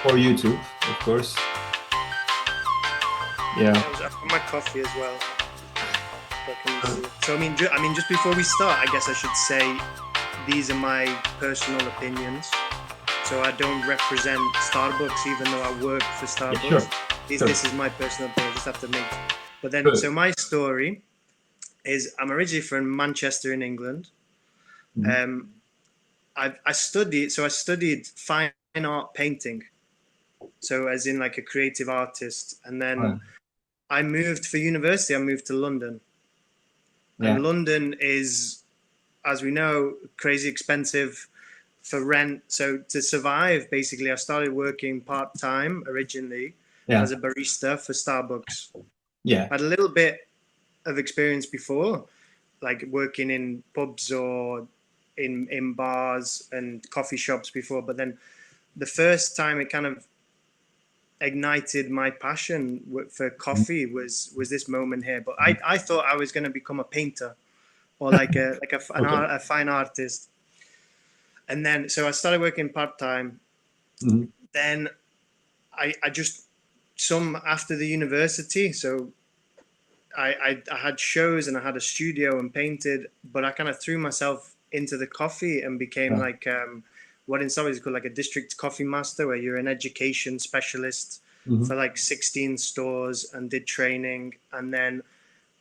for YouTube, of course. Yeah. I've got my coffee as well. So I mean, just before we start, I guess I should say these are my personal opinions. So I don't represent Starbucks, even though I work for Starbucks. Sure. This is my personal opinion. I just have to make. But then, Good. so my story is I'm originally from Manchester in England. Mm-hmm. I studied fine art painting. So as in like a creative artist. And then I moved for university. I moved to London. Yeah. And London is, as we know, crazy expensive for rent. So to survive, basically, I started working part-time originally as a barista for Starbucks. Yeah. I had a little bit of experience before, like working in pubs or in bars and coffee shops before. But then the first time it kind of ignited my passion for coffee was this moment here. But I thought I was going to become a painter or like a fine artist. And then, so I started working part-time. Mm-hmm. Then I just, after the university, so I had shows and I had a studio and painted, but I kind of threw myself into the coffee and became like what in Starbucks is called like a district coffee master, where you're an education specialist for like 16 stores, and did training. And then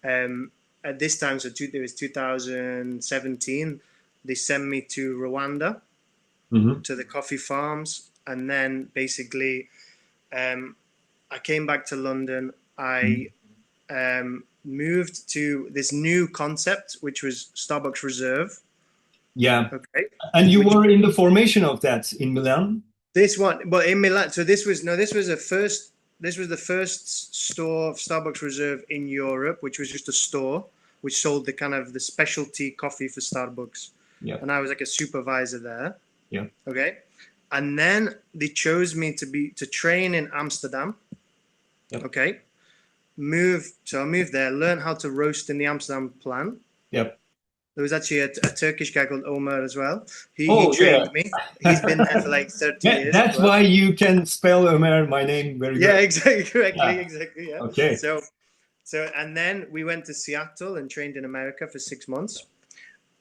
at this time, so it was 2017, they sent me to Rwanda to the coffee farms. And then basically I came back to London. I moved to this new concept, which was Starbucks Reserve. Yeah. Okay. And you were in the formation of that in Milan? This one, but in Milan. So this was the first store of Starbucks Reserve in Europe, which was just a store which sold the kind of the specialty coffee for Starbucks. Yeah. And I was like a supervisor there. Yeah. Okay. And then they chose me to train in Amsterdam. Yep. Okay. So I moved there, learned how to roast in the Amsterdam plant. Yep. There was actually a Turkish guy called Omar as well. He trained me. He's been there for like 30 years. That's why you can spell Ömer, my name, very good. Yeah, exactly. Yeah. Okay. So, and then we went to Seattle and trained in America for 6 months.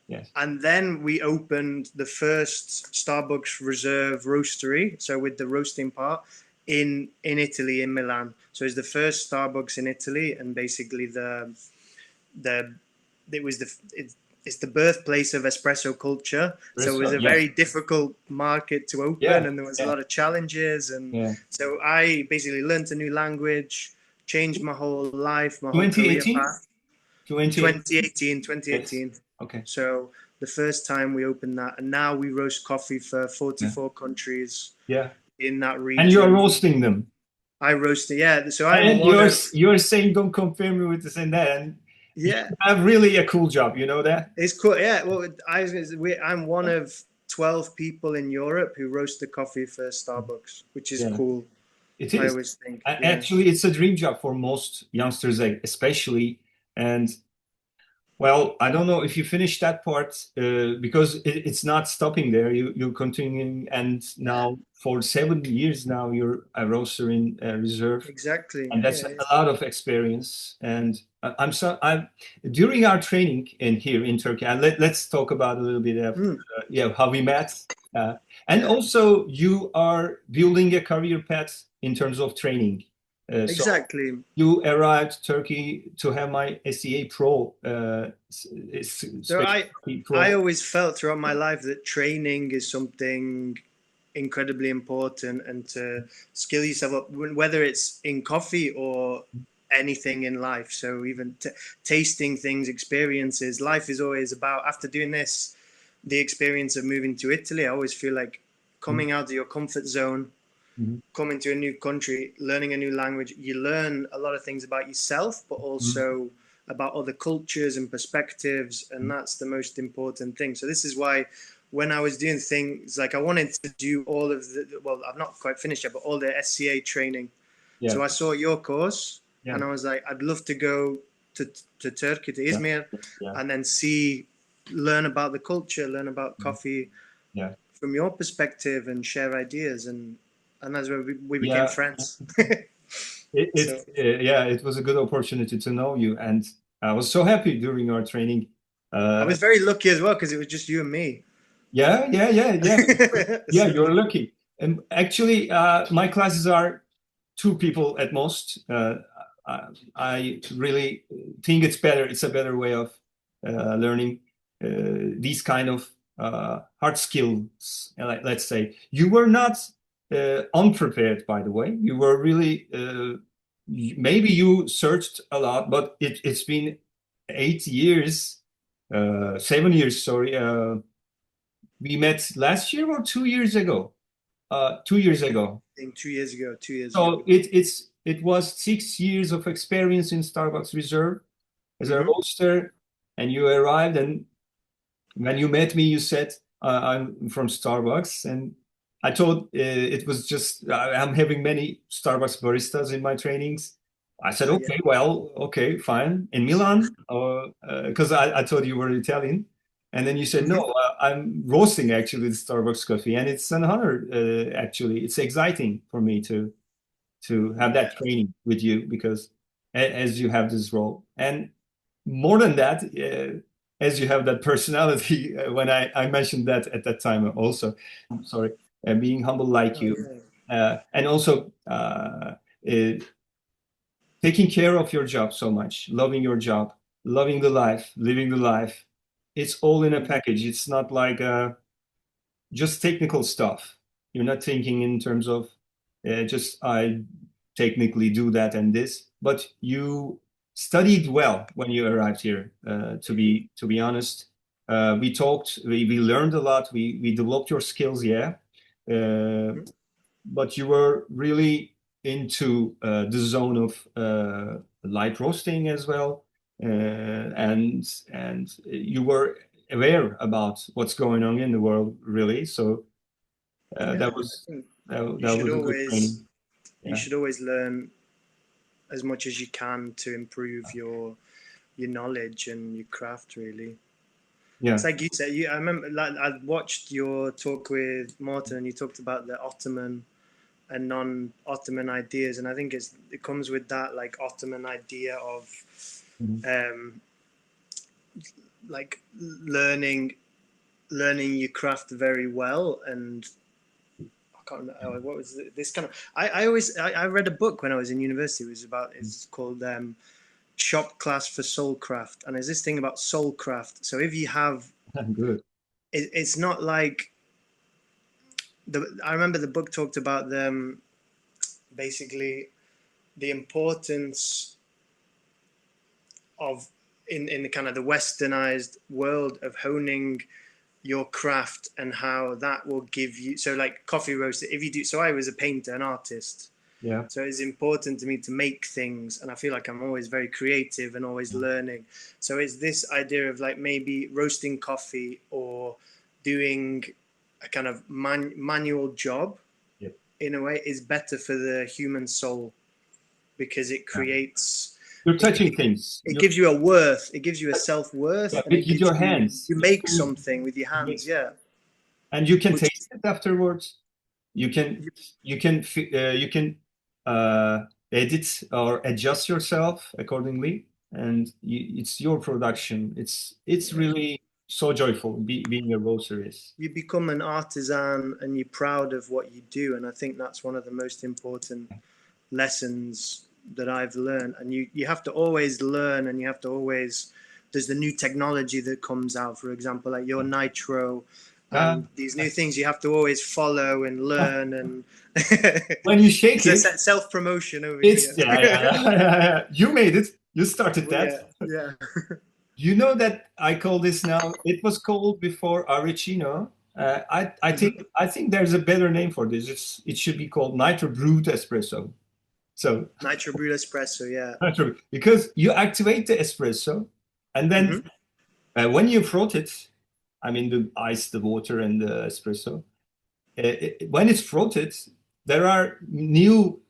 Yes. And then we opened the first Starbucks Reserve roastery, so with the roasting part, in Italy, in Milan. So it's the first Starbucks in Italy, and basically it's the birthplace of espresso culture. So it was a very difficult market to open, and there was a lot of challenges. And so I basically learned a new language, changed my whole life, my whole career path. 2018. Yes. Okay. So the first time we opened that, and now we roast coffee for 44 countries. Yeah. In that region. And you're roasting them. I roast it, yeah. So you're saying don't compare me with this and that. And yeah, you have really a cool job. You know that? It's cool. Yeah. Well, I'm one of 12 people in Europe who roast the coffee for Starbucks, which is cool. It is. I always think. Actually, it's a dream job for most youngsters, especially. And well, I don't know if you finish that part because it's not stopping there. You're continuing, and now for 7 years now you're a roaster in Reserve. Exactly, and that's a lot of experience. And I'm during our training here in Turkey. And let's talk about a little bit of how we met, and also you are building a career path in terms of training. Exactly. So you arrived to Turkey to have my SCA Pro. So I always felt throughout my life that training is something incredibly important, and to skill yourself up, whether it's in coffee or anything in life. So even tasting things, experiences, life is always about, after doing this, the experience of moving to Italy, I always feel like coming out of your comfort zone, coming to a new country, learning a new language, you learn a lot of things about yourself, but also about other cultures and perspectives. And that's the most important thing. So this is why when I was doing things, like I wanted to do all of I've not quite finished yet, but all the SCA training. Yeah. So I saw your course and I was like, I'd love to go to Turkey, to Izmir, and then learn about the culture, learn about coffee from your perspective and share ideas, and that's where we became friends. It was a good opportunity to know you, and I was so happy during our training. I was very lucky as well because it was just you and me. Yeah. Yeah, you're lucky. And actually, my classes are 2 people at most. I really think it's better. It's a better way of learning these kind of hard skills. Let's say you were not unprepared, by the way. You were really maybe you searched a lot, but it's been 8 years, 7 years. Sorry, we met last year or 2 years ago. 2 years ago. I think 2 years ago. 2 years so ago. It was 6 years of experience in Starbucks Reserve as a roaster, and you arrived, and when you met me, you said, I'm from Starbucks, and I thought it was just, I'm having many Starbucks baristas in my trainings. I said, okay, well, okay, fine. In Milan, because I thought you were Italian. And then you said, no, I'm roasting actually with Starbucks coffee. And it's an honor, actually. It's exciting for me to have that training with you, because as you have this role. And more than that, as you have that personality, when I mentioned that at that time also, I'm sorry, being humble like you. And also taking care of your job so much, loving your job, loving the life, living the life. It's all in a package. It's not like just technical stuff. You're not thinking in terms of just I technically do that and this, but you studied well when you arrived here. To be honest, we talked, we learned a lot. We developed your skills, but you were really into the zone of light roasting as well. And you were aware about what's going on in the world, really. So that was a good training. You should always learn as much as you can to improve your knowledge and your craft, really. Yeah. It's like you said, I remember, like, I watched your talk with Morten, and you talked about the Ottoman and non-Ottoman ideas, and I think it comes with that like Ottoman idea of like learning your craft very well. And I can't remember what was this kind of. I read a book when I was in university. It's called Shop Class for Soul Craft, and there's this thing about soul craft. So if you have, good. It's not like I remember the book talked about basically the importance of in the kind of the westernized world of honing your craft, and how that will give you, so like coffee roaster, if you do, so I was a painter, an artist. Yeah. So it's important to me to make things, and I feel like I'm always very creative and always learning. So it's this idea of like maybe roasting coffee or doing a kind of manual job in a way is better for the human soul, because it creates. You're touching things. It gives you a worth. It gives you a self-worth. Yeah, with your hands. You make something with your hands, yeah. And you can taste it afterwards. You can edit or adjust yourself accordingly, and it's your production. It's really so joyful being a roaster is. You become an artisan, and you're proud of what you do, and I think that's one of the most important lessons that I've learned. And you have to always learn, and you have to always, there's the new technology that comes out, for example, like your Nitro, and these new things you have to always follow and learn. And when you shake it, self-promotion over here. Yeah. You made it. You started that. Yeah. You know that I call this now, it was called before Arricino. I think there's a better name for this. It should be called Nitro Brewed Espresso. So Nitro Brewed Espresso, yeah. Because you activate the espresso, and then when you froth it, I mean the ice, the water, and the espresso, when it's frothed, there are new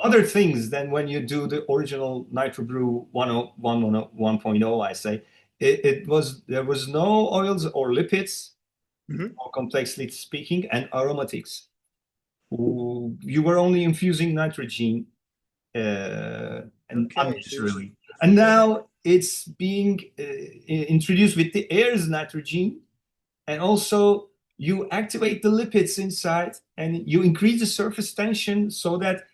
other things than when you do the original Nitro Brew 1.0, I say. There was no oils or lipids. more complexly speaking, and aromatics. You were only infusing nitrogen and unnaturally. And now it's being introduced with the air's nitrogen, and also you activate the lipids inside and you increase the surface tension so that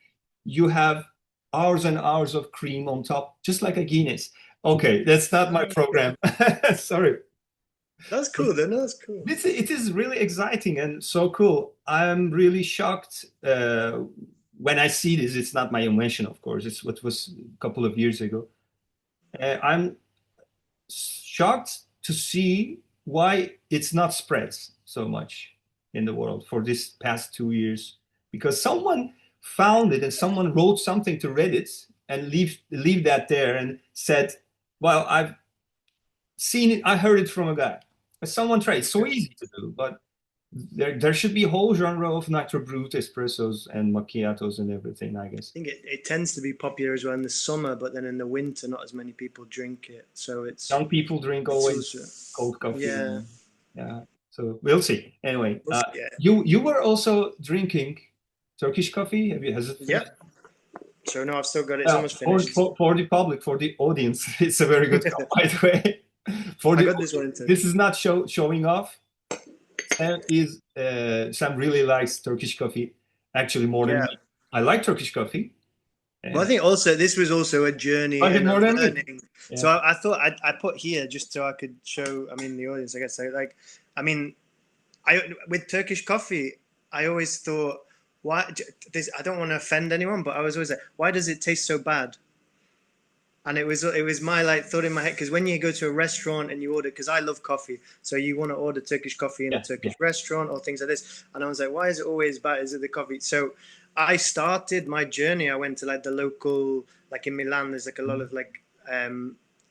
you have hours and hours of cream on top, just like a Guinness. Okay, that's not my program. Sorry. That's cool, then. That's cool. It is really exciting and so cool. I'm really shocked when I see this. It's not my invention, of course. It's what was a couple of years ago. I'm shocked to see why it's not spread so much in the world for this past 2 years, because someone found it and someone wrote something to Reddit and leave that there and said, well, I've seen it, I heard it from a guy. But someone tried. It's so easy to do, but there should be a whole genre of Nitro Brew espressos and macchiatos and everything, I guess. I think it tends to be popular as well in the summer, but then in the winter, not as many people drink it. So it's young people drink always cold coffee. Yeah. So we'll see. Anyway, you were also drinking Turkish coffee. Has it finished? Yeah. So no, I've still got it. It's almost finished. For the public, for the audience, it's a very good cup, by the way. I got this one too. This is not showing off. Sam really likes Turkish coffee, actually more than me. I like Turkish coffee. Well, I think also this was also a journey and learning. Yeah. So I thought I put here just so I could show. I mean, the audience. I guess with Turkish coffee, I always thought, why? I don't want to offend anyone, but I was always like, why does it taste so bad? And it was my thought in my head, because when you go to a restaurant and you order, because I love coffee, so you want to order Turkish coffee in a Turkish restaurant or things like this, and I was like, why is it always bad? Is it the coffee? So I started my journey. I went to the local, in Milan, there's a lot of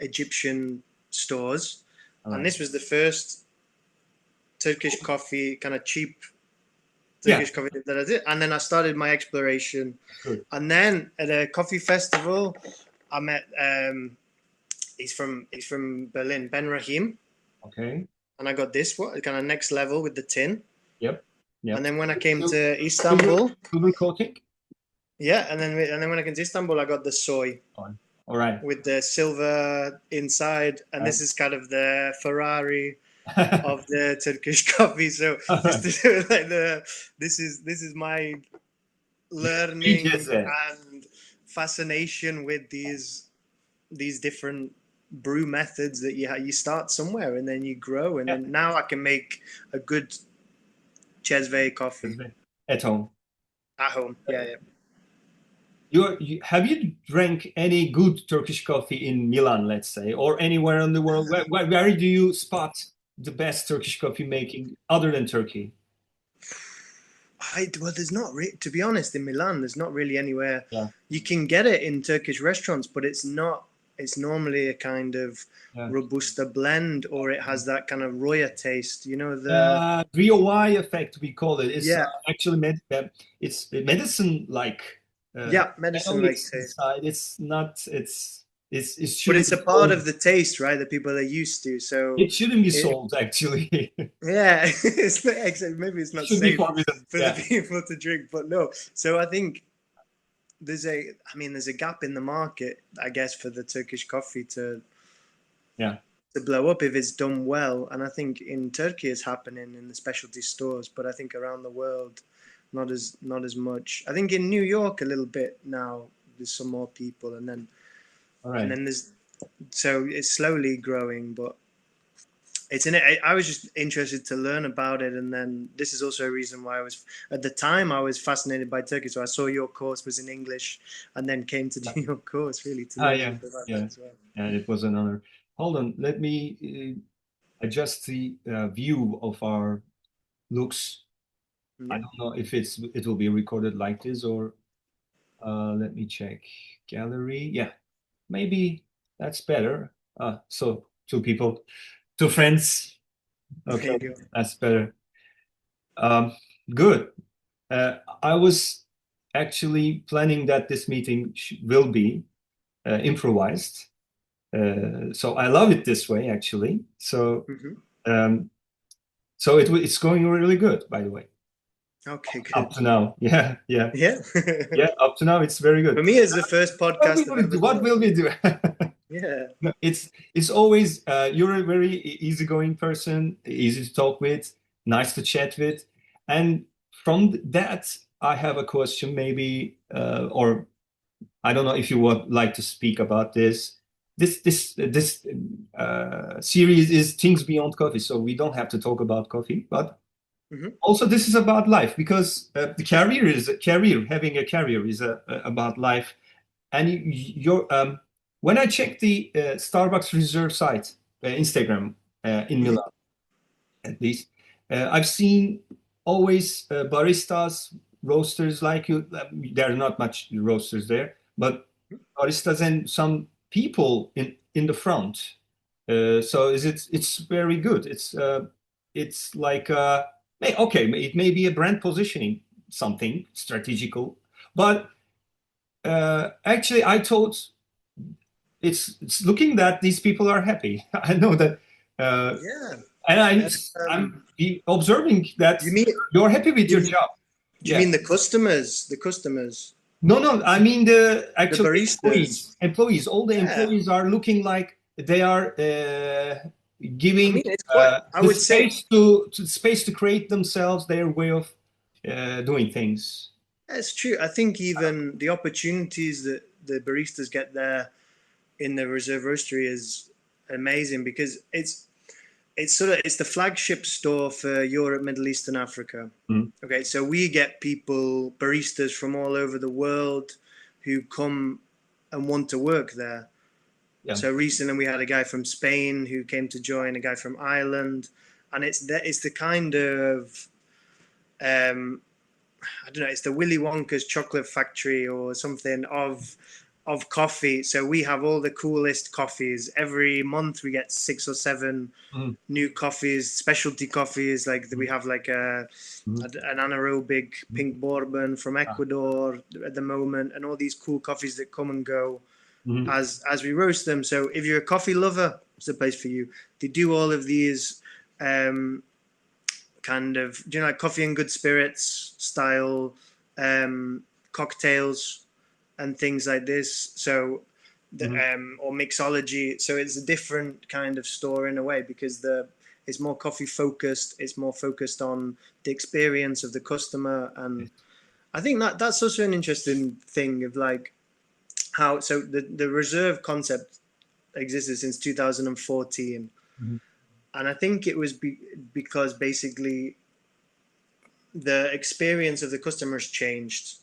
Egyptian stores, and this was the first Turkish coffee, kind of cheap Turkish coffee that I did, and then I started my exploration, and then at a coffee festival, I met he's from Berlin, Ben Rahim. Okay. And I got this one, kind of next level with the tin. Yep. And then when I came to Istanbul, silver coating. Yeah, and then when I came to Istanbul, I got the soy. All right. With the silver inside, and this is kind of the Ferrari of the Turkish coffee. So this is my learning and fascination with these different brew methods that you start somewhere and then you grow, and then now I can make a good Chesve coffee at home. Yeah. Have you drank any good Turkish coffee in Milan, let's say, or anywhere in the world? Where do you spot the best Turkish coffee making other than Turkey? Well, there's not to be honest, in Milan, there's not really anywhere. You can get it in Turkish restaurants, but it's not. It's normally a kind of Robusta blend, or it has that kind of Roya taste. You know, the Rio effect, we call it. It's actually it's medicine-like. Medicine-like taste. It's not. It's but it's a part of the taste, right? That people are used to. So it shouldn't be sold, actually. Maybe it's not safe for the people to drink, but no. So I think there's a gap in the market, I guess, for the Turkish coffee to blow up if it's done well. And I think in Turkey it's happening in the specialty stores, but I think around the world, not as much. I think in New York a little bit now. There's some more people, and then. And then so it's slowly growing, but I was just interested to learn about it, and then this is also a reason why at the time I was fascinated by Turkey. So I saw your course was in English, and then came to do your course really to learn about that as well. And it was an honor. Hold on, let me adjust the view of our looks. I don't know if it will be recorded like this, or let me check gallery. Yeah. Maybe that's better. So two friends. Okay, that's better. Good. I was actually planning that this meeting will be improvised. So I love it this way, actually. So So it's going really good, by the way. Okay, good. Up to now. Yeah. Yeah. Yeah, up to now, it's very good. For me, it's the first podcast. What will we do? Yeah. No, it's always, you're a very easygoing person, easy to talk with, nice to chat with. And from that, I have a question maybe, or I don't know if you would like to speak about this. This series is Things Beyond Coffee, so we don't have to talk about coffee, but also this is about life, because the having a career is about life. And when I check the Starbucks Reserve site, Instagram in Milan, at least, I've seen always baristas, roasters like you. There are not much roasters there, but baristas and some people in the front. So it's very good. It's like okay, it may be a brand positioning, something strategical, but actually I thought it's looking that these people are happy. I know that. Yeah. And I'm observing that you're happy with your job. Do you mean the customers? The customers? No. I mean the actual baristas. employees. All the employees are looking like they are giving I would say space to create themselves, their way of doing things. That's true. I think even the opportunities that the baristas get there in the Reserve Roastery is amazing, because it's the flagship store for Europe, Middle East, and Africa. Okay, so we get people, baristas from all over the world, who come and want to work there. Yeah. So recently we had a guy from Spain who came to join, a guy from Ireland, and it's the kind of I don't know, it's the Willy Wonka's chocolate factory or something of coffee. So we have all the coolest coffees. Every month we get 6 or 7 new coffees, specialty coffees. Like we have like an anaerobic pink bourbon from Ecuador at the moment, and all these cool coffees that come and go as we roast them. So if you're a coffee lover, it's the place for you. They do all of these kind of, like coffee and good spirits style cocktails and things like this. So or mixology. So it's a different kind of store in a way, because it's more coffee focused. It's more focused on the experience of the customer. And I think that's also an interesting thing of like how, so the Reserve concept existed since 2014. And I think it was because basically the experience of the customers changed,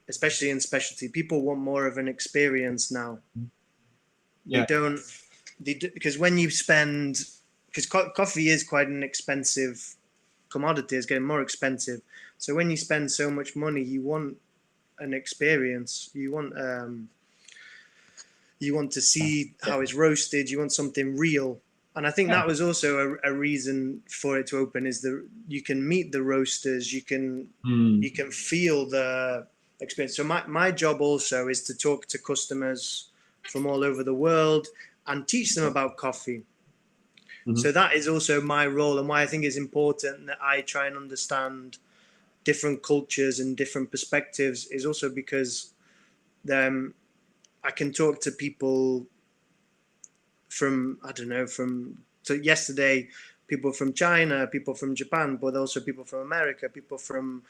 especially in specialty. People want more of an experience now. Yeah. Because when you spend, because coffee is quite an expensive commodity, it's getting more expensive. So when you spend so much money, you want an experience. You want to see how it's roasted. You want something real. And I think that was also a reason for it to open, is you can meet the roasters, you can feel the experience. So my job also is to talk to customers from all over the world and teach them about coffee. So that is also my role, and why I think it's important that I try and understand different cultures and different perspectives is also because I can talk to people from, I don't know, so yesterday, people from China, people from Japan, but also people from America, people from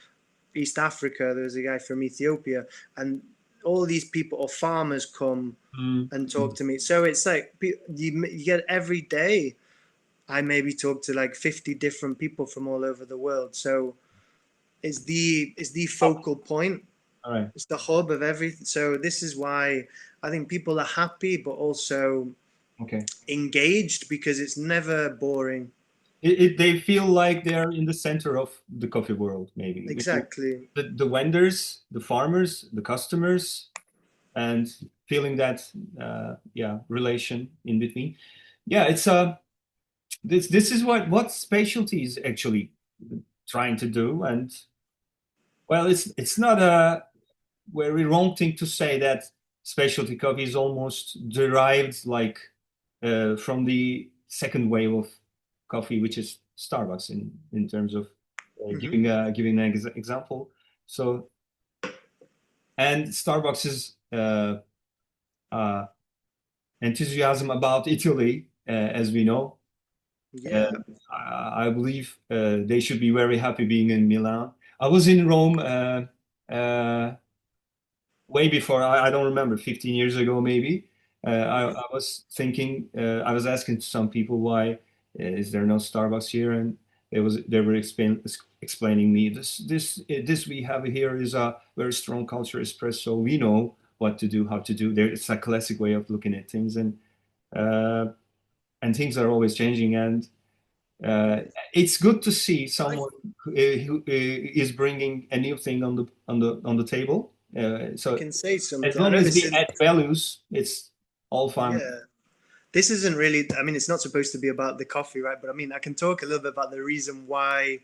East Africa. There's a guy from Ethiopia, and all these people or farmers come and talk to me. So it's like you get every day, I maybe talk to like 50 different people from all over the world. So it's the focal point. All right. It's the hub of everything. So this is why I think people are happy, but also engaged, because it's never boring. They feel like they're in the center of the coffee world, maybe. Exactly. The vendors, the farmers, the customers, and feeling that relation in between. Yeah, it's this is what specialty is actually trying to do. And well, it's not a very wrong thing to say that specialty coffee is almost derived like from the second wave of coffee, which is Starbucks in terms of giving an example. So, and Starbucks's enthusiasm about Italy, as we know. Yeah. I believe they should be very happy being in Milan. I was in Rome way before, I don't remember, 15 years ago maybe. I was thinking, I was asking some people why is there no Starbucks here, and they were explaining me this we have here is a very strong culture espresso. We know what to do, how to do. It's a classic way of looking at things, and things are always changing, and it's good to see someone who is bringing a new thing on the table. So I can say something. as long as we add values, it's all fun. Yeah. This isn't really, I mean, it's not supposed to be about the coffee, right? But I mean, I can talk a little bit about the reason why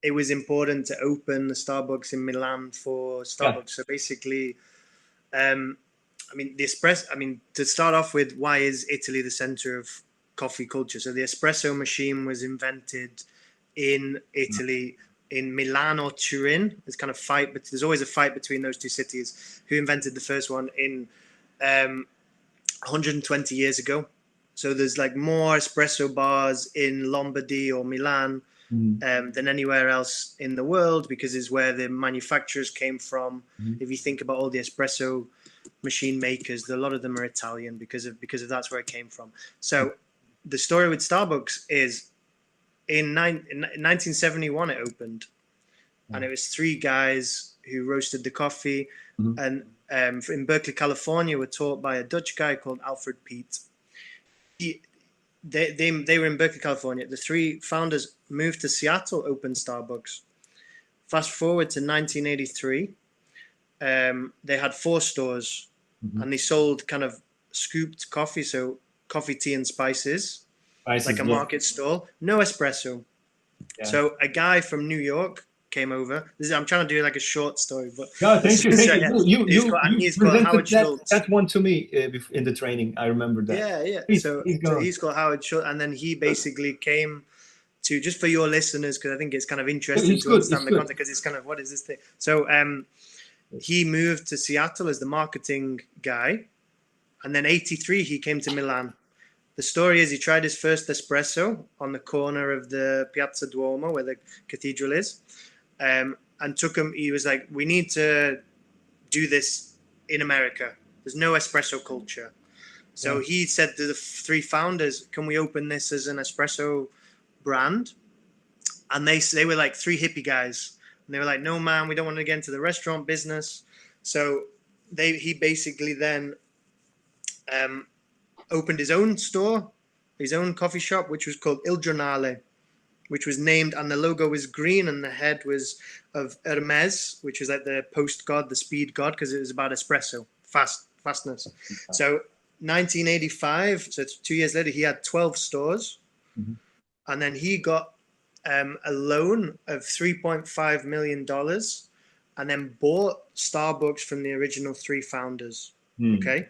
it was important to open the Starbucks in Milan for Starbucks. So basically, I mean, to start off with, why is Italy the center of coffee culture? So the espresso machine was invented in Italy, in Milan or Turin. There's kind of fight, but there's always a fight between those two cities. Who invented the first one in 120 years ago? So there's like more espresso bars in Lombardy or Milan than anywhere else in the world, because it's where the manufacturers came from. If you think about all the espresso machine makers, a lot of them are Italian because of that's where it came from. So the story with Starbucks is in 1971 it opened, and it was 3 guys who roasted the coffee, and in Berkeley, California, were taught by a Dutch guy called Alfred Peet. They were in Berkeley, California. The 3 founders moved to Seattle, opened Starbucks. Fast forward to 1983, they had 4 stores, and they sold kind of scooped coffee, so coffee, tea, and spices like a market stall. No espresso. Yeah. So a guy from New York came over. I'm trying to do like a short story, but thank you. He's called Howard Schultz. That one to me in the training. I remember that. Yeah. So he's called Howard Schultz, and then he basically came to, just for your listeners, because I think it's kind of interesting to understand the context, because it's kind of, what is this thing? So he moved to Seattle as the marketing guy, and then 83 he came to Milan. The story is he tried his first espresso on the corner of the Piazza Duomo, where the cathedral is, and he was like, we need to do this in America. There's no espresso culture. So he said to the 3 founders, can we open this as an espresso brand? And they were like 3 hippie guys. And they were like, no, man, we don't want to get into the restaurant business. So he basically then opened his own store, his own coffee shop, which was called Il Giornale, which was named, and the logo was green, and the head was of Hermes, which was like the post god, the speed god, because it was about espresso, fastness. So 1985, so 2 years later, he had 12 stores, and then he got a loan of $3.5 million, and then bought Starbucks from the original 3 founders. Okay.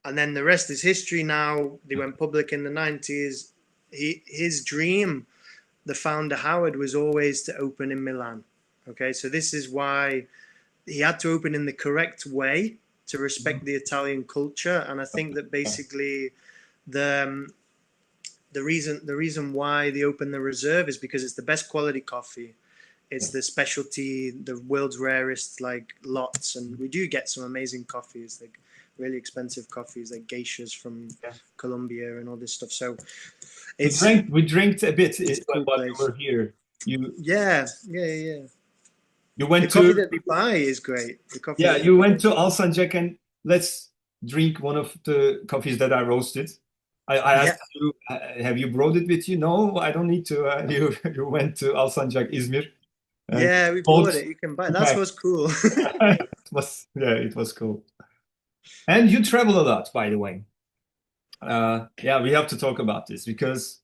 And then the rest is history now. They went public in the 90s. His dream, the founder Howard, was always to open in Milan. Okay, so this is why he had to open in the correct way to respect the Italian culture. And I think that basically the reason why they opened the Reserve is because it's the best quality coffee. It's the specialty, the world's rarest like lots, and we do get some amazing coffees, like really expensive coffees, like geishas from Colombia and all this stuff. So we drank a bit while we were here. You went the coffee that they buy is great. The coffee you went to Alsancak, and let's drink one of the coffees that I roasted. I asked you, have you brought it with you? No, I don't need to. You went to Alsancak, Izmir. Yeah, we bought it. You can buy it. That was cool. It was cool. And you travel a lot, by the way. We have to talk about this, because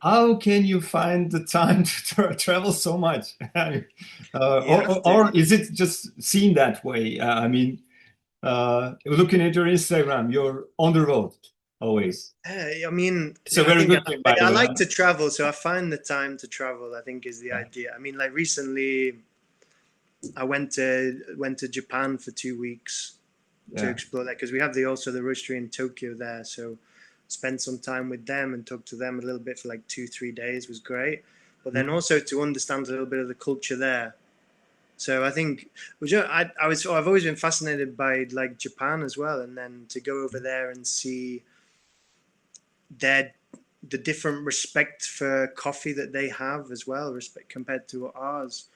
how can you find the time to travel so much? Or is it just seen that way? I mean, looking at your Instagram, you're on the road always? I mean, It's a very good thing, by the I way. like to travel, so I find the time to travel, I think, is the idea. I mean, like recently I went to Japan for 2 weeks to explore that, because we have also the roastery in Tokyo there, so spent some time with them and talked to them a little bit for like 2-3 days was great. But then also to understand a little bit of the culture there. So I think I've always been fascinated by like Japan as well, and then to go over there and see the different respect for coffee that they have as well, respect compared to ours.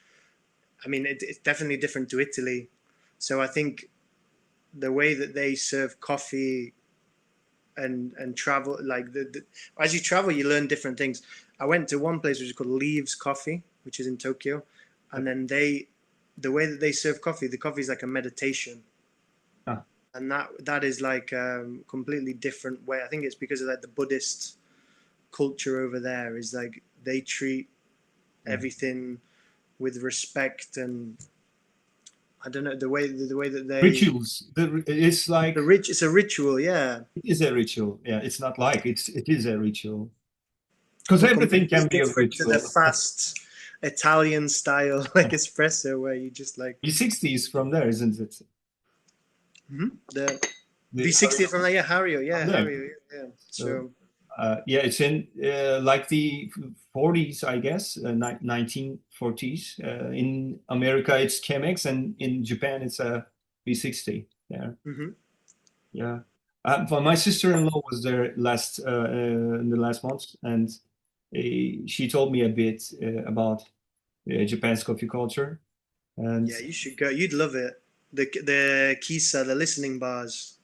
I mean, it's definitely different to Italy. So I think the way that they serve coffee and travel, like as you travel, you learn different things. I went to one place which is called Leaves Coffee, which is in Tokyo, and then the way that they serve coffee, the coffee is like a meditation. And that is like completely different way. I think it's because of like the Buddhist culture over there is like they treat everything with respect, and I don't know the way that they rituals. It's like it's a ritual, yeah. It is a ritual. Yeah, it's not like it is a ritual. Because everything can be a ritual. To the fast Italian style like espresso, where you just like V60 is from there, isn't it? The V60 from there, Hario, Hario, yeah. So it's in like the 40s, I guess, 1940s. In America, it's Chemex, and in Japan, it's a V60. Yeah, yeah. But my sister-in-law was there in the last month, and she told me a bit about Japan's coffee culture. And yeah, you should go. You'd love it. The kisa, the listening bars,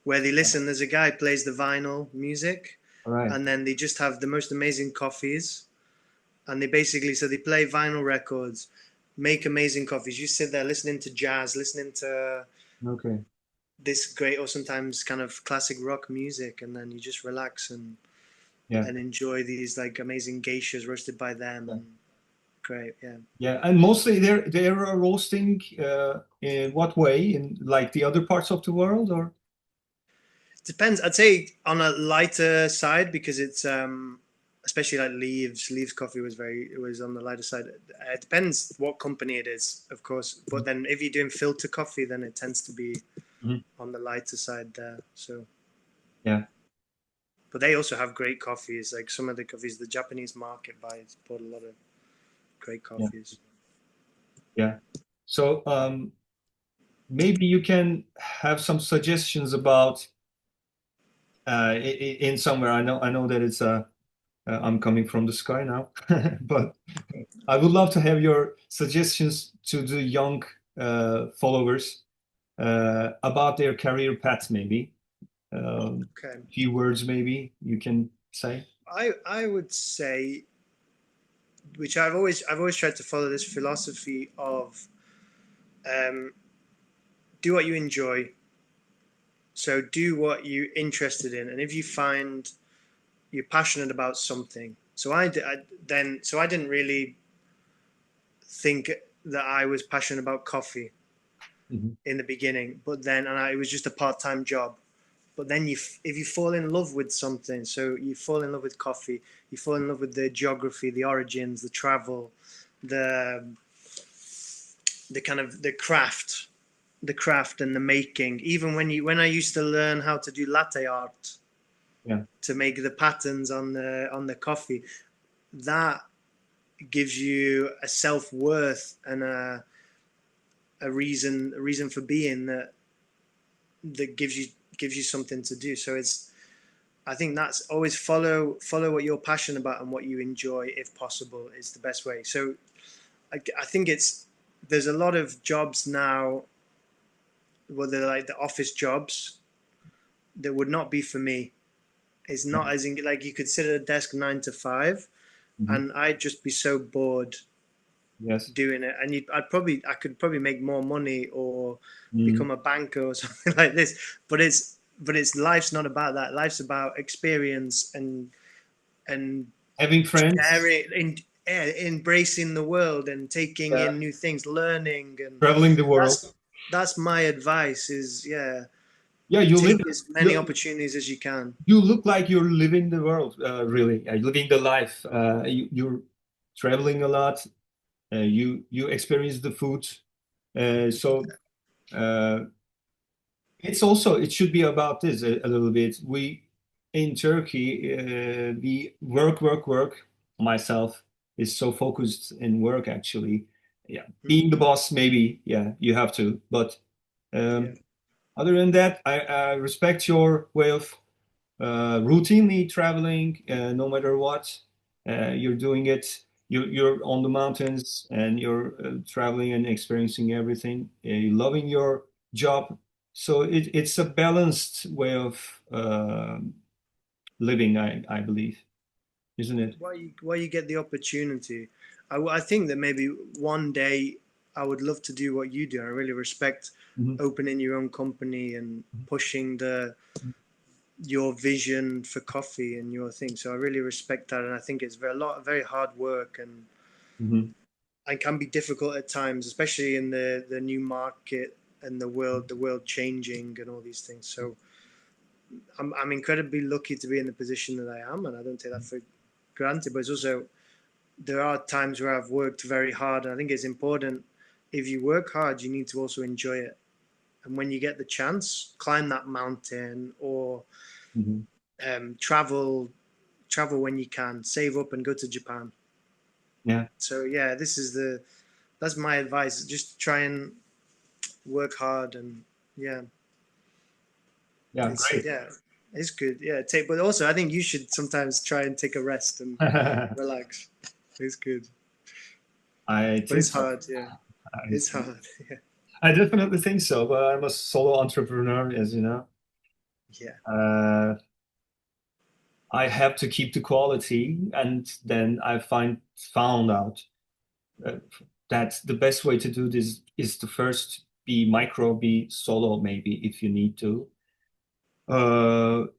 where they listen. There's a guy who plays the vinyl music, and then they just have the most amazing coffees. And they basically, so they play vinyl records, make amazing coffees. You sit there listening to jazz, listening to this great, or sometimes kind of classic rock music, and then you just relax and enjoy these like amazing geishas roasted by them. And great, yeah, and mostly they are roasting in what way? In like the other parts of the world, or depends. I'd say on a lighter side, because it's especially like Leaves Coffee was on the lighter side. It depends what company it is, of course. But then if you're doing filter coffee, then it tends to be on the lighter side there. So but they also have great coffees. Like some of the coffees the Japanese market buys bought a lot of great coffees. Yeah. So maybe you can have some suggestions about in somewhere. I know that it's I'm coming from the sky now, but I would love to have your suggestions to the young followers about their career path. Maybe few words maybe you can say. I would say, which I've always tried to follow this philosophy of do what you enjoy. So do what you're interested in, and if you find you're passionate about something. So I didn't really think that I was passionate about coffee in the beginning, but then it was just a part-time job. But then if you fall in love with something, so you fall in love with coffee, you fall in love with the geography, the origins, the travel, the kind of the craft and the making. Even when I used to learn how to do latte art, to make the patterns on the coffee, that gives you a self-worth and a reason for being that gives you something to do. So I think that's always follow what you're passionate about and what you enjoy, if possible, is the best way. So I think there's a lot of jobs now, whether like the office jobs, that would not be for me. It's not as in like you could sit at a desk 9 to 5, and I'd just be so bored doing it. And I could probably make more money or become a banker or something like this. But life's not about that. Life's about experience and having friends, embracing the world and taking in new things, learning and traveling the world. That's my advice. Yeah, you live. Take as many opportunities as you can. You look like you're living the world, really, living the life. You're traveling a lot. You experience the food. So it's also, it should be about this a little bit. We in Turkey, we work. Myself is so focused in work actually. Yeah, being the boss, maybe. Yeah, you have to. But other than that, I respect your way of routinely traveling, no matter what you're doing it. You're on the mountains and you're traveling and experiencing everything. You're loving your job, so it's a balanced way of living, I believe, isn't it? Why you get the opportunity. I think that maybe one day I would love to do what you do. I really respect opening your own company and pushing your vision for coffee and your thing. So I really respect that, and I think it's very hard work and can be difficult at times, especially in the new market and the world changing and all these things. So I'm incredibly lucky to be in the position that I am, and I don't take that for granted. But it's also, there are times where I've worked very hard, and I think it's important, if you work hard, you need to also enjoy it. And when you get the chance, climb that mountain or travel when you can, save up and go to Japan. Yeah. So yeah, that's my advice. Just try and work hard, and yeah, great. Yeah, it's good. Yeah, but also I think you should sometimes try and take a rest and relax. It's good. But it's hard. Yeah, it's hard. Yeah. I definitely think so, but I'm a solo entrepreneur, as you know. Yeah. I have to keep the quality, and then I found out that the best way to do this is to first be solo, maybe if you need to. Well,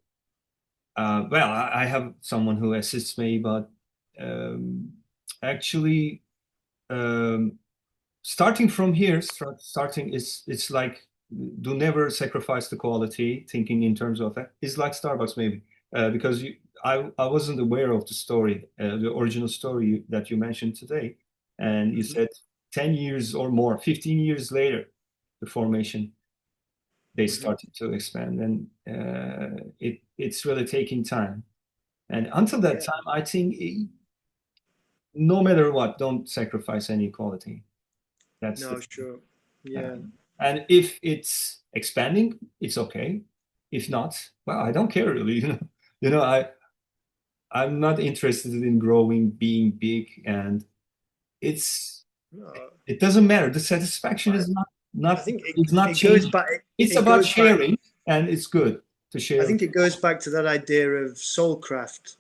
I have someone who assists me, but actually, starting from here, starting is it's like do never sacrifice the quality. Thinking in terms of that is like Starbucks, maybe. Because I wasn't aware of the story, the original story that you mentioned today, and you said 10 years or more, 15 years later, the formation, they started to expand, and it's really taking time. And until that time, I think no matter what, don't sacrifice any quality. That's sure. Yeah. And if it's expanding, it's okay. If not, well, I don't care really. I'm not interested in growing, being big, and it doesn't matter. The satisfaction is not. I think it's not it changing. goes back. It's about sharing, and it's good to share. I think it goes back to that idea of soulcraft,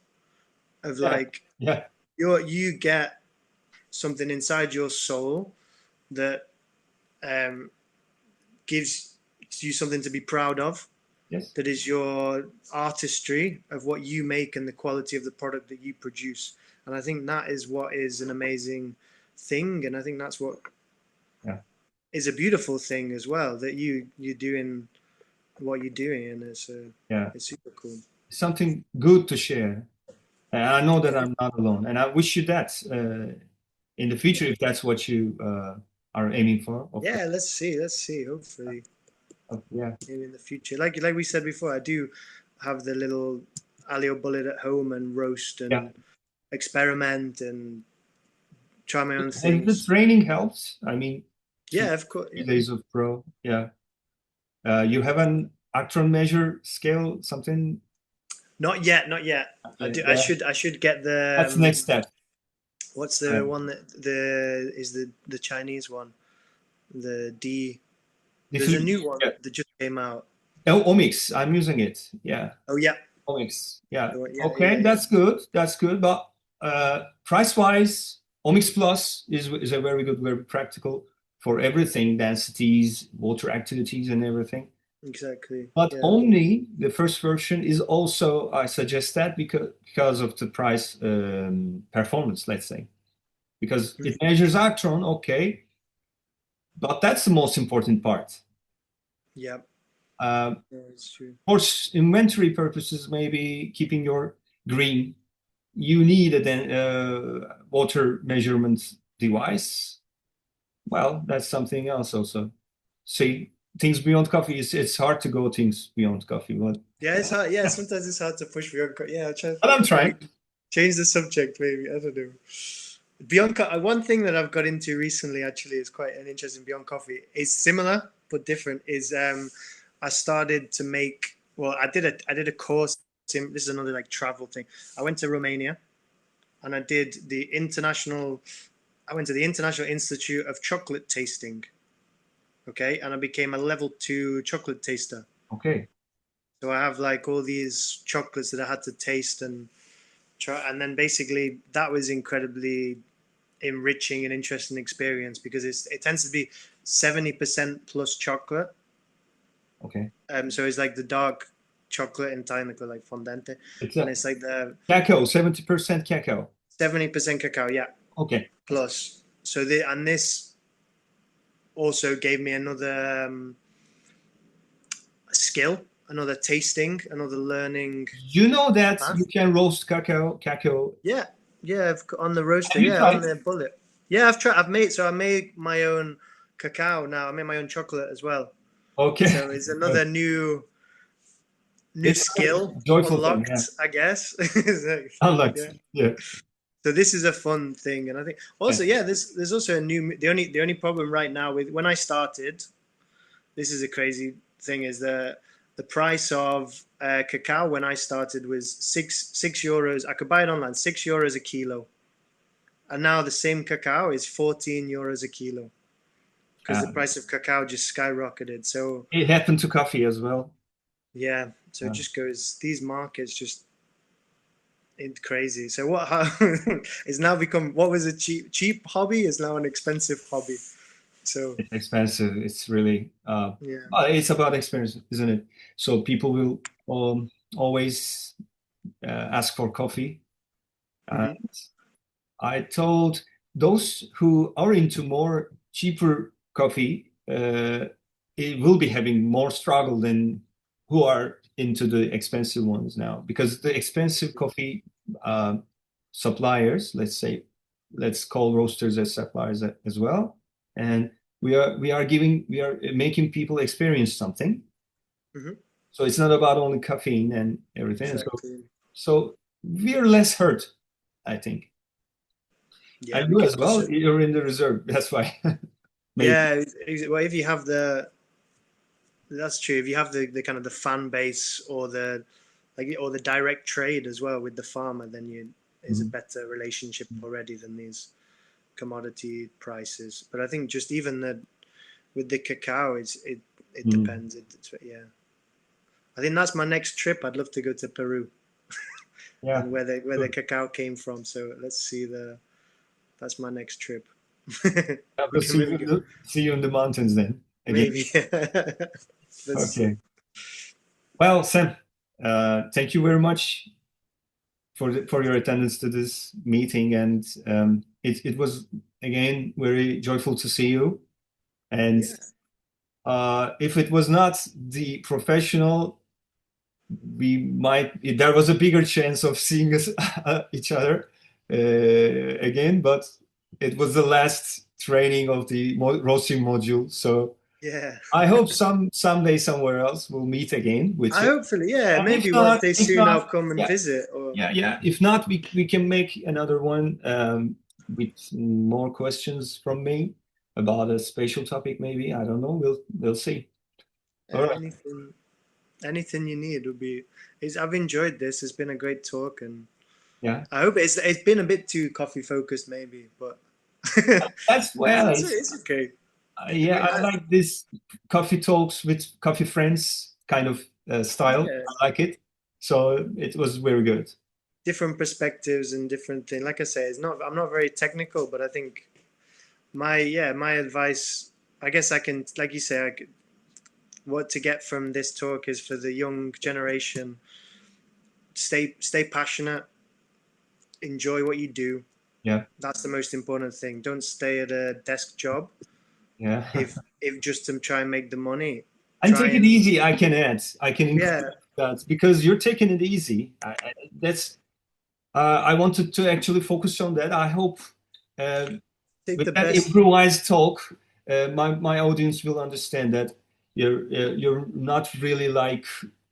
of like you get something inside your soul that gives you something to be proud of. Yes. That is your artistry of what you make and the quality of the product that you produce. And I think that is what is an amazing thing. And I think that's what is a beautiful thing as well, that you're doing what you're doing. And it's super cool. Something good to share. And I know that I'm not alone. And I wish you that in the future, if that's what you are aiming for. Yeah, let's see. Hopefully. Maybe in the future, like we said before, I do have the little alio bullet at home and roast and experiment and try my own things. And the training helps. I mean, of course. Days of pro. You have an Actron measure scale, something? Not yet. I should get the. That's the next step. What's the one that the Chinese one? The D. There's a new one that just came out. Oh, Omics. I'm using it. Yeah. Oh, yeah. Omics. Yeah. Okay, that's good. That's good. But price-wise, Omics Plus is a very good, very practical for everything, densities, water activities, and everything. Exactly. But only the first version is also, I suggest that because of the price performance, let's say. Because it measures Actron, okay. But that's the most important part. Yeah. Yeah, it's true. For inventory purposes, maybe keeping your green, you need a water measurement device. Well, that's something else also. See, things beyond coffee, it's hard to go things beyond coffee, but Yeah, it's hard. Yeah, sometimes it's hard to push beyond. Yeah, I'll try. but I'm trying. Change the subject, maybe. I don't know. One thing that I've got into recently, actually, is quite an interesting beyond coffee. It's similar but different. Is I started to make. Well, I did a course. This is another like travel thing. I went to Romania, and I did the international. I went to the International Institute of Chocolate Tasting. Okay, and I became a level 2 chocolate taster. Okay. So I have like all these chocolates that I had to taste and try, and then basically that was incredibly enriching and interesting experience because it tends to be 70% plus chocolate. Okay. So it's like the dark chocolate in Thai, like fondant, and it's like the cacao, 70% cacao. 70% cacao, yeah. Okay. Plus, so this also gave me another skill, another tasting, another learning. You know that you can roast cacao. Yeah, on the roaster, on the bullet. Yeah, I've tried. I made my own cacao now. I made my own chocolate as well. Okay. So it's another new skill unlocked, thing, yeah. I guess. Unlocked. Yeah. So this is a fun thing, and I think also, there's also a new. The only problem right now with when I started, this is a crazy thing, is the price of cacao when I started was €6. I could buy it online, €6 a kilo, and now the same cacao is €14 a kilo because the price of cacao just skyrocketed. So it happened to coffee as well. Yeah, so it just goes. These markets just. It's crazy. So it's now become what was a cheap hobby is now an expensive hobby. So it's expensive. It's really it's about experience, isn't it? So people will always ask for coffee. And I told those who are into more cheaper coffee, it will be having more struggle than who are into the expensive ones now, because the expensive coffee suppliers, let's call roasters as suppliers as well, and we are making people experience something. So it's not about only caffeine and everything. Exactly. So we are less hurt, I think. Yeah, and you as well. You're in the reserve. That's why. Yeah, well, if you have that's true. If you have the kind of the fan base or the direct trade as well with the farmer, then it's a better relationship already than these commodity prices. But I think just even with the cacao, it depends. I think that's my next trip. I'd love to go to Peru. Yeah, and where the cacao came from. So let's see that's my next trip. We'll see you in the mountains then. Again. Maybe. Okay. Well, Sam, thank you very much for your attendance to this meeting, and it was again very joyful to see you. And if it was not the professional, there was a bigger chance of seeing us each other again, but it was the last training of the roasting module, so I hope someday somewhere else we'll meet again with you. Hopefully, maybe one day soon I'll come and visit. Or... If not, we can make another one with more questions from me about a special topic. Maybe, I don't know. We'll see. All right. Anything you need would be. I've enjoyed this. It's been a great talk, and I hope it's been a bit too coffee focused, maybe, but that's it's okay. I like this coffee talks with coffee friends kind of style. I like it. So it was very good. Different perspectives and different things. Like I say, I'm not very technical, but I think my advice, I guess I can, like you say, what to get from this talk is for the young generation, stay passionate, enjoy what you do. Yeah. That's the most important thing. Don't stay at a desk job. Yeah. if just to try and make the money, And take it easy. I can add. I can include that because you're taking it easy. I wanted to actually focus on that. I hope with that improvised talk, my audience will understand that you're not really like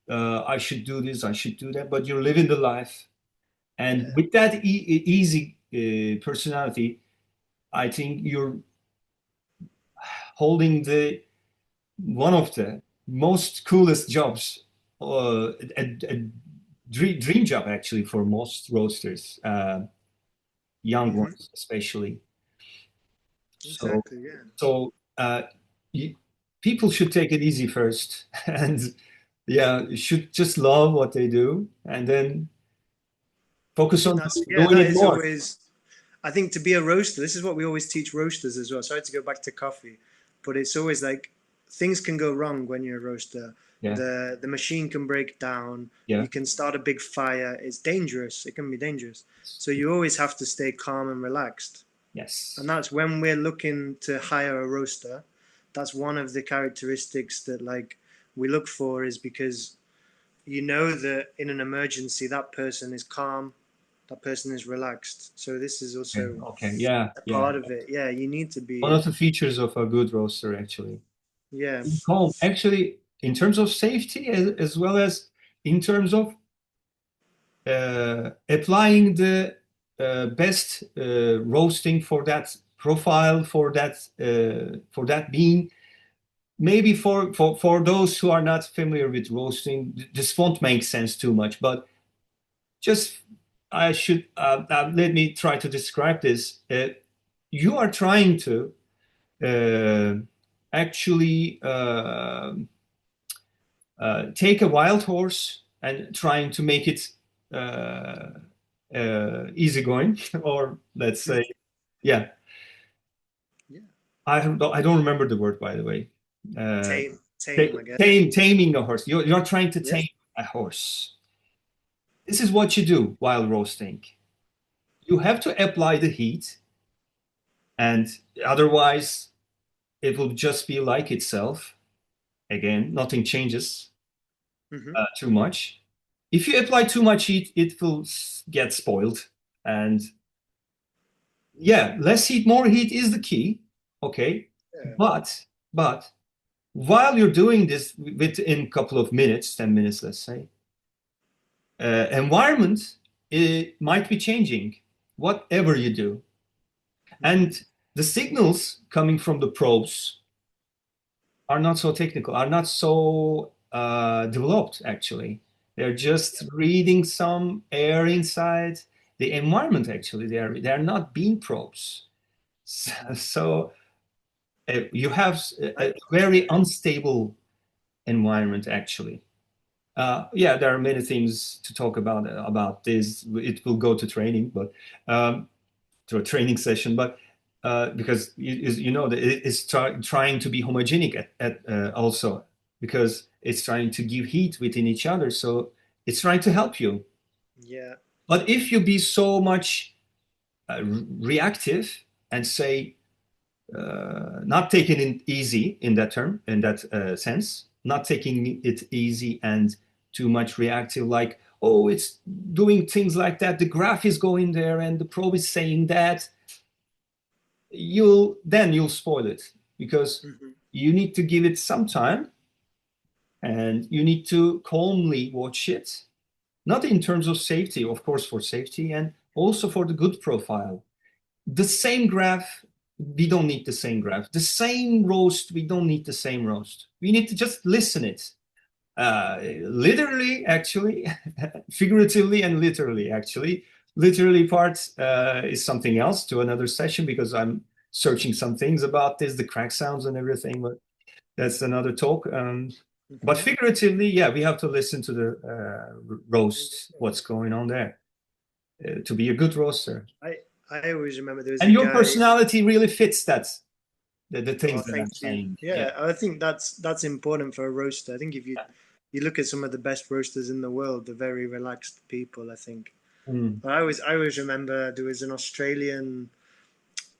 I should do this, I should do that, but you're living the life. And with that easy personality, I think you're holding one of the most coolest jobs, a dream job actually for most roasters, young ones especially. Exactly. So people should take it easy first, and should just love what they do, and then focus on doing it more. I think to be a roaster, this is what we always teach roasters as well. Sorry to go back to coffee, but it's always like things can go wrong when you're a roaster. The machine can break down. You can start a big fire. It's dangerous. It can be dangerous. So you always have to stay calm and relaxed. Yes. And that's when we're looking to hire a roaster. That's one of the characteristics that like we look for, is because you know that in an emergency that person is calm, that person is relaxed. So this is also a part of it. Yeah, you need to be one of the features of a good roaster actually. Yeah. Calm. Actually, in terms of safety as well as in terms of applying the best roasting for that profile, for that bean. Maybe for those who are not familiar with roasting, this won't make sense too much, but just I should let me try to describe this. You are trying to actually take a wild horse and trying to make it easygoing, or let's say, I don't remember the word, by the way. Taming a horse. You're trying to tame a horse. This is what you do while roasting. You have to apply the heat, and otherwise it will just be like itself. Again, nothing changes too much. If you apply too much heat, it will get spoiled. And less heat, more heat is the key. Okay. But while you're doing this within a couple of minutes, 10 minutes, let's say, environment, it might be changing, whatever you do. And the signals coming from the probes are not so technical, are not so developed, actually. They're just reading some air inside the environment, actually. They're not beam probes. So you have a very unstable environment, actually. There are many things to talk about this. It will go to training, but to a training session. But because you know that it's trying to be homogenic also, because it's trying to give heat within each other. So it's trying to help you. Yeah. But if you be so much reactive and say not taking it easy in that sense, not taking it easy and too much reactive, like, oh, it's doing things like that, the graph is going there and the probe is saying that, you'll spoil it, because you need to give it some time and you need to calmly watch it, not in terms of safety, of course, for safety, and also for the good profile. The same graph, we don't need the same graph. The same roast, we don't need the same roast. We need to just listen it. Literally, actually, figuratively and literally, actually. Literally part is something else, to another session, because I'm searching some things about this, the crack sounds and everything, but that's another talk. But figuratively, we have to listen to the roast, what's going on there, to be a good roaster. I always remember there was and your personality really fits that, the things that I'm saying. I think that's important for a roaster. I think if you look at some of the best roasters in the world, they're very relaxed people, I think. But I always remember there was an Australian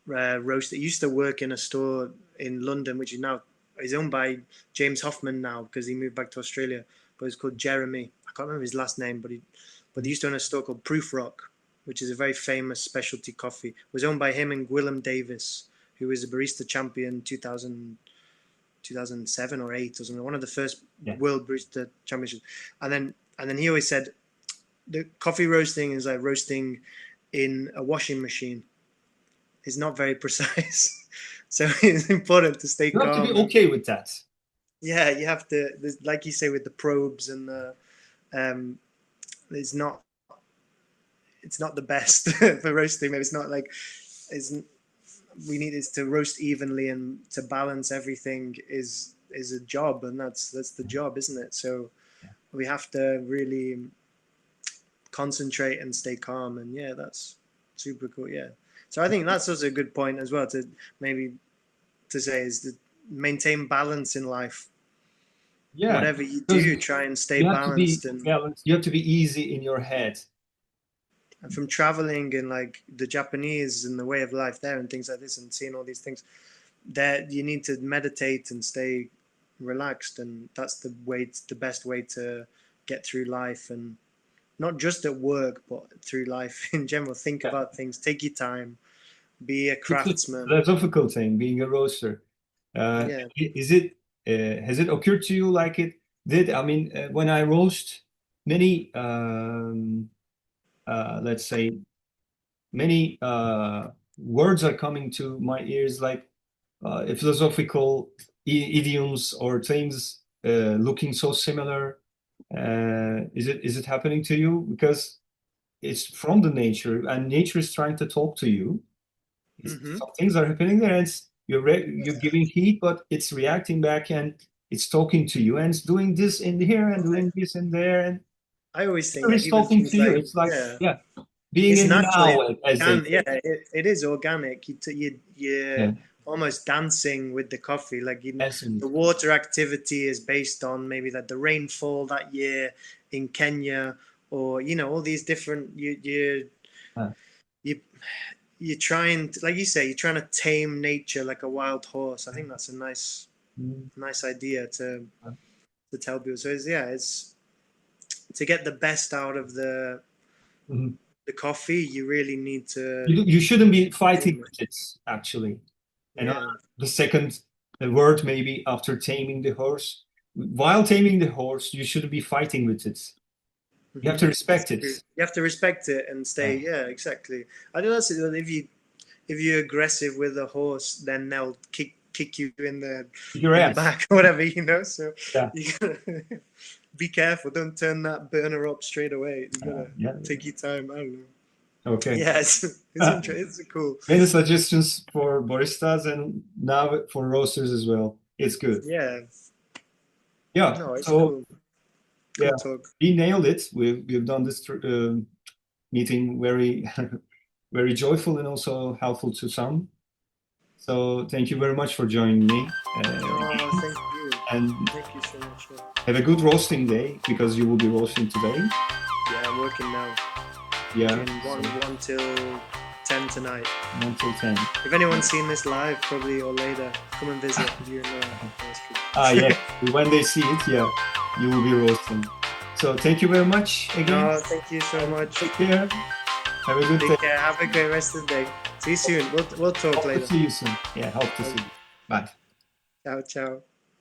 roaster that used to work in a store in London, which is now He's owned by James Hoffman now because he moved back to Australia. But it's called Jeremy. I can't remember his last name, but he used to own a store called Proof Rock, which is a very famous specialty coffee. It was owned by him and Gwilym Davis, who was a barista champion 2007 or 8 or something, one of the first world barista championships. And then he always said the coffee roasting is like roasting in a washing machine. It's not very precise. So it's important to stay calm. You have to be okay with that. Yeah, you have to, like you say, with the probes and the, it's not the best for roasting. Maybe it's not like, we need is to roast evenly and to balance everything is a job, and that's the job, isn't it? So we have to really concentrate and stay calm, and yeah, that's super cool. Yeah, so I think that's also a good point as well to say is to maintain balance in life. Yeah, whatever you do, try and stay balanced. You have to be easy in your head. And from traveling and like the Japanese and the way of life there and things like this and seeing all these things, that you need to meditate and stay relaxed, and that's the best way to get through life, and not just at work but through life in general. Think about things, take your time, be a craftsman. It's a philosophical thing, being a roaster. Has it occurred to you like it did? I mean, when I roast, many let's say many words are coming to my ears, like philosophical idioms or things looking so similar. Is it happening to you? Because it's from the nature, and nature is trying to talk to you. Some things are happening there, and you're giving heat, but it's reacting back and it's talking to you, and it's doing this in here and doing this in there, and I always think it's talking to you. It's like being in now. It is organic. You're almost dancing with the coffee. Like the water activity is based on maybe like the rainfall that year in Kenya, or all these different. You're trying to, like you say, you're trying to tame nature like a wild horse. I think that's a nice idea to tell people. So it's to get the best out of the coffee. You really need to. You shouldn't be fighting with it, actually. And the second word, maybe after taming the horse. While taming the horse, you shouldn't be fighting with it. You have to respect it. You have to respect it and stay. Yeah, exactly. I think that's it. If you're aggressive with a horse, then they'll kick you in the back or whatever, So you gotta be careful. Don't turn that burner up straight away. You gotta take your time. I don't know. Okay. Yeah, it's cool. Many suggestions for baristas and now for roasters as well. It's good. Yeah. Yeah. No, it's cool. We nailed it. We've done this meeting very very joyful and also helpful to some. So thank you very much for joining me. Thank you. And thank you so much. Have a good roasting day, because you will be roasting today. Yeah, I'm working now. Yeah. 1 till 10 tonight. 1 till 10. If anyone's seen this live, probably or later, come and visit. If when they see it, you will be roasting. So thank you very much again. Thank you so much. Take care. Have a good day. Take care. Have a great rest of the day. See you soon. We'll talk later. Hope to see you soon. Yeah, hope to see you. Bye. Ciao, ciao.